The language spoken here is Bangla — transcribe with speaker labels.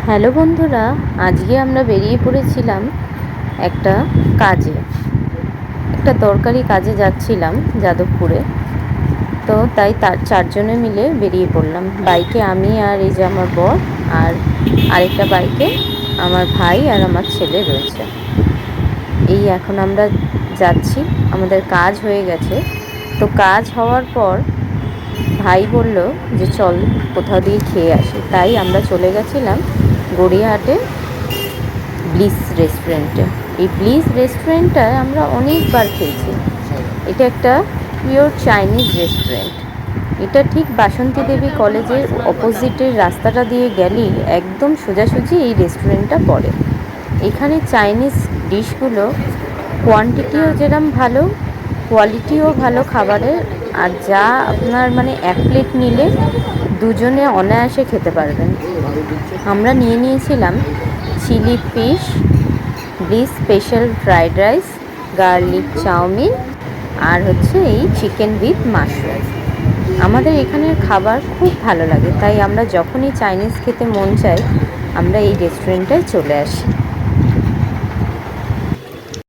Speaker 1: হ্যালো বন্ধুরা, আজকে আমরা বেরিয়ে পড়েছিলাম একটা কাজে, একটা দরকারি কাজে যাচ্ছিলাম যাদবপুরে। তো তাই চারজনে মিলে বেরিয়ে পড়লাম। বাইকে আমি আর এই যে আমার বর, আর আরেকটা বাইকে আমার ভাই আর আমার ছেলে রয়েছে। এই এখন আমরা যাচ্ছি, আমাদের কাজ হয়ে গেছে। তো কাজ হওয়ার পর ভাই বলল যে চল কোথাও দিয়ে খেয়ে আসি, তাই আমরা চলে গেছিলাম গড়িয়াহাটে ব্লিস রেস্টুরেন্টে। এই ব্লিস রেস্টুরেন্টটায় আমরা অনেকবার খেয়েছি। এটা একটা পিওর চাইনিজ রেস্টুরেন্ট। এটা ঠিক বাসন্তী দেবী কলেজের অপোজিটের রাস্তাটা দিয়ে গেলেই একদম সোজাসুজি এই রেস্টুরেন্টটা পড়ে। এখানে চাইনিজ ডিশগুলো কোয়ান্টিটিও যেরকম ভালো, কোয়ালিটিও ভালো খাবারের। আর যা আপনার মানে এক প্লেট নিলে দুজনে অনায়াসে খেতে পারবেন। আমরা নিয়েছিলাম chilli fish, Bliss special fried rice, garlic chow mein, আর হচ্ছে এই চিকেন উইথ মাশরুম। আমাদের এখানের খাবার খুব ভালো লাগে, তাই আমরা যখনই চাইনিজ খেতে মন চাই আমরা এই রেস্টুরেন্টটায় চলে আসি।